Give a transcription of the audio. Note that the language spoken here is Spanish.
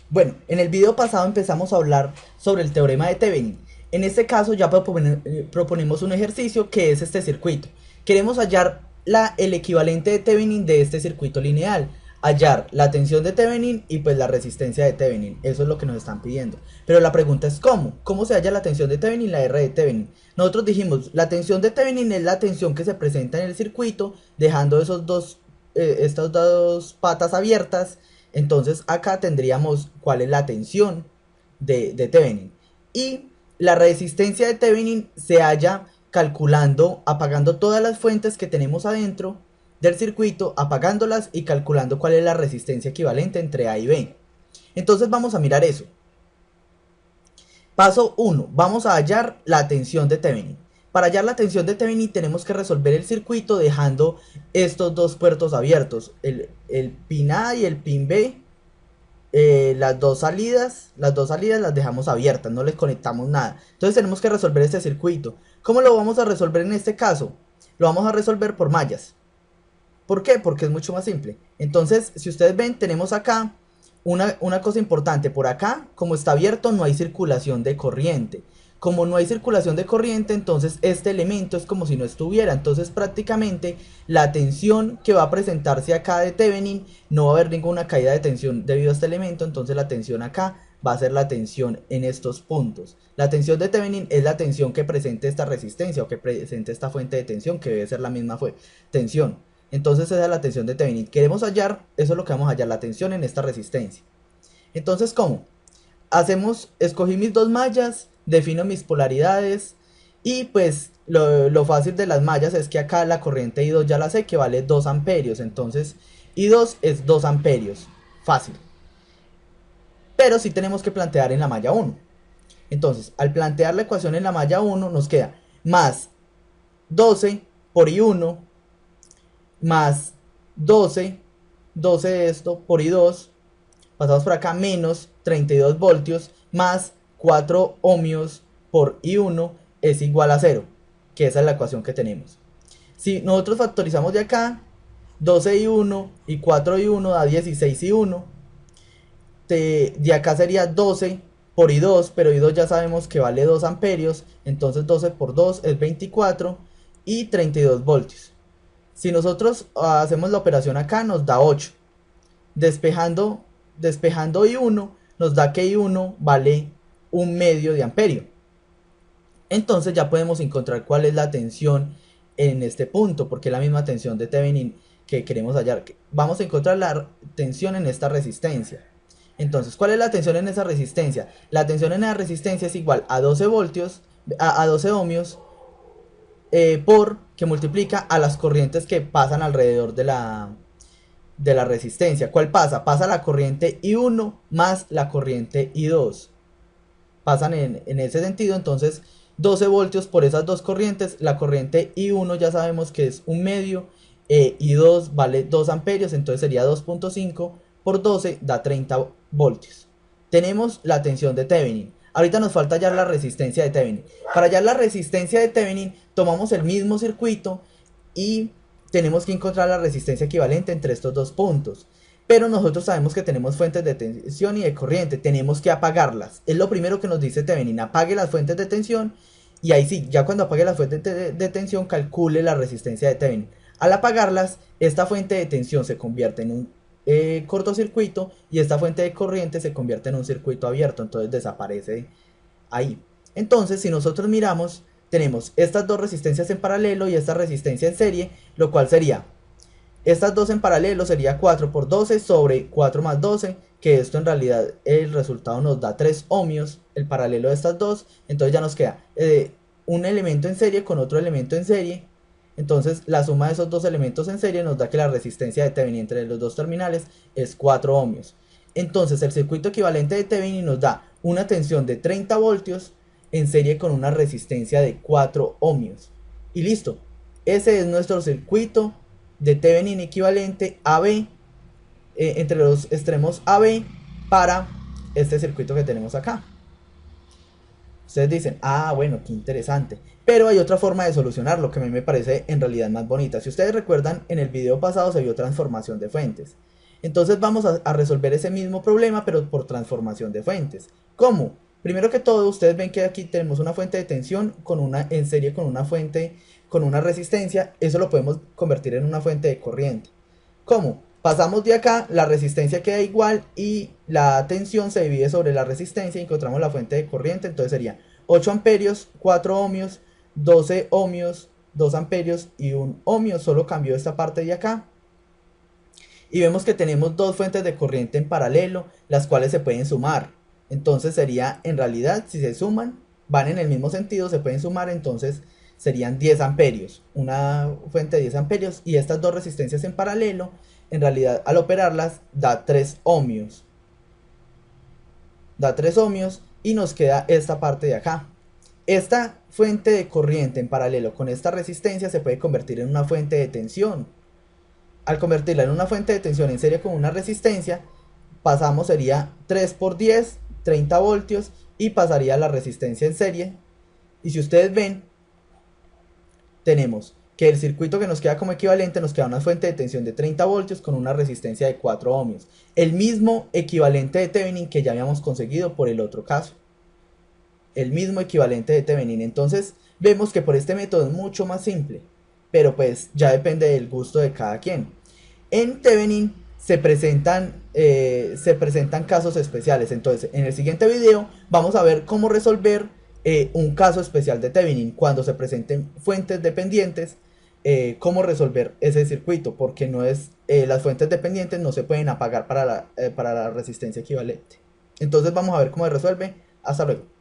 Bueno, en el video pasado empezamos a hablar sobre el teorema de Thevenin. En este caso ya proponemos un ejercicio que es este circuito. Queremos hallar el equivalente de Thevenin de este circuito lineal. Hallar la tensión de Thevenin y pues la resistencia de Thevenin. Eso es lo que nos están pidiendo. Pero la pregunta es ¿cómo? ¿Cómo se halla la tensión de Thevenin y la R de Thevenin? Nosotros dijimos, la tensión de Thevenin es la tensión que se presenta en el circuito, dejando estas dos patas abiertas. Entonces acá tendríamos cuál es la tensión de Thevenin. Y la resistencia de Thevenin se halla calculando, apagando todas las fuentes que tenemos adentro del circuito, apagándolas y calculando cuál es la resistencia equivalente entre A y B. Entonces vamos a mirar eso. Paso 1. Vamos a hallar la tensión de Thevenin. Para hallar la tensión de Thevenin tenemos que resolver el circuito dejando estos dos puertos abiertos, el pin A y el pin B. Las dos salidas las dejamos abiertas, no les conectamos nada. Entonces tenemos que resolver este circuito. ¿Cómo lo vamos a resolver en este caso? Lo vamos a resolver por mallas. ¿Por qué? Porque es mucho más simple. Entonces, si ustedes ven, tenemos acá una cosa importante. Por acá, como está abierto, no hay circulación de corriente. Como no hay circulación de corriente, entonces este elemento es como si no estuviera. Entonces prácticamente la tensión que va a presentarse acá de Thevenin, no va a haber ninguna caída de tensión debido a este elemento. Entonces la tensión acá va a ser la tensión en estos puntos. La tensión de Thevenin es la tensión que presente esta resistencia o que presente esta fuente de tensión, que debe ser la misma tensión. Entonces esa es la tensión de Thevenin. Queremos hallar, eso es lo que vamos a hallar, la tensión en esta resistencia. Entonces, ¿cómo? Escogí mis dos mallas, defino mis polaridades y pues lo fácil de las mallas es que acá la corriente I2 ya la sé que vale 2 amperios. Entonces I2 es 2 amperios. Fácil. Pero sí tenemos que plantear en la malla 1. Entonces, al plantear la ecuación en la malla 1 nos queda más 12 por I1 más 12 de esto por I2, pasamos por acá, menos 32 voltios más 4 ohmios por I1 es igual a 0, que esa es la ecuación que tenemos. Si nosotros factorizamos de acá, 12I1 y 4I1 da 16I1, de acá sería 12 por I2, pero I2 ya sabemos que vale 2 amperios, entonces 12 por 2 es 24 y 32 voltios. Si nosotros hacemos la operación acá, nos da 8. Despejando I1, nos da que I1 vale 1/2 de amperio. Entonces ya podemos encontrar cuál es la tensión en este punto, porque es la misma tensión de Thevenin que queremos hallar. Vamos a encontrar la tensión en esta resistencia. Entonces, ¿cuál es la tensión en esa resistencia? La tensión en esa resistencia es igual a 12 voltios, a 12 ohmios, por que multiplica a las corrientes que pasan alrededor de la resistencia. ¿Cuál pasa? Pasa la corriente I1 más la corriente I2. Pasan en ese sentido, entonces 12 voltios por esas dos corrientes. La corriente I1 ya sabemos que es 1/2, I2 vale 2 amperios, entonces sería 2.5 por 12 da 30 voltios. Tenemos la tensión de Thevenin. Ahorita nos falta hallar la resistencia de Thevenin. Para hallar la resistencia de Thevenin tomamos el mismo circuito y tenemos que encontrar la resistencia equivalente entre estos dos puntos. Pero nosotros sabemos que tenemos fuentes de tensión y de corriente, tenemos que apagarlas. Es lo primero que nos dice Thevenin, apague las fuentes de tensión y ahí sí, ya cuando apague las fuentes de tensión calcule la resistencia de Thevenin. Al apagarlas, esta fuente de tensión se convierte en un cortocircuito y esta fuente de corriente se convierte en un circuito abierto, entonces desaparece ahí. Entonces, si nosotros miramos, tenemos estas dos resistencias en paralelo y esta resistencia en serie, lo cual sería, estas dos en paralelo sería 4 por 12 sobre 4 más 12, que esto en realidad el resultado nos da 3 ohmios, el paralelo de estas dos, entonces ya nos queda un elemento en serie con otro elemento en serie. Entonces la suma de esos dos elementos en serie nos da que la resistencia de Thevenin entre los dos terminales es 4 ohmios. Entonces el circuito equivalente de Thevenin nos da una tensión de 30 voltios en serie con una resistencia de 4 ohmios. Y listo. Ese es nuestro circuito de Thevenin equivalente AB, entre los extremos AB, para este circuito que tenemos acá. Ustedes dicen, ah, bueno, qué interesante. Pero hay otra forma de solucionarlo que a mí me parece en realidad más bonita. Si ustedes recuerdan, en el video pasado se vio transformación de fuentes. Entonces vamos a resolver ese mismo problema, pero por transformación de fuentes. ¿Cómo? Primero que todo, ustedes ven que aquí tenemos una fuente de tensión en serie con una fuente con una resistencia. Eso lo podemos convertir en una fuente de corriente. ¿Cómo? Pasamos de acá, la resistencia queda igual y la tensión se divide sobre la resistencia y encontramos la fuente de corriente. Entonces sería 8 amperios, 4 ohmios, 12 ohmios, 2 amperios y 1 ohmio. Solo cambió esta parte de acá. Y vemos que tenemos dos fuentes de corriente en paralelo, las cuales se pueden sumar. Entonces sería, en realidad, si se suman, van en el mismo sentido, se pueden sumar, entonces serían 10 amperios. Una fuente de 10 amperios y estas dos resistencias en paralelo, en realidad, al operarlas, da 3 ohmios. Da 3 ohmios y nos queda esta parte de acá. Esta fuente de corriente en paralelo con esta resistencia se puede convertir en una fuente de tensión. Al convertirla en una fuente de tensión en serie con una resistencia, pasamos sería 3 por 10, 30 voltios, y pasaría la resistencia en serie. Y si ustedes ven, tenemos que el circuito que nos queda como equivalente nos queda una fuente de tensión de 30 voltios con una resistencia de 4 ohmios. El mismo equivalente de Thevenin que ya habíamos conseguido por el otro caso. El mismo equivalente de Thevenin. Entonces vemos que por este método es mucho más simple, pero pues ya depende del gusto de cada quien. En Thevenin se presentan casos especiales. Entonces en el siguiente video vamos a ver cómo resolver un caso especial de Thevenin cuando se presenten fuentes dependientes. Cómo resolver ese circuito, porque no es las fuentes dependientes no se pueden apagar para la resistencia equivalente. Entonces vamos a ver cómo se resuelve. Hasta luego.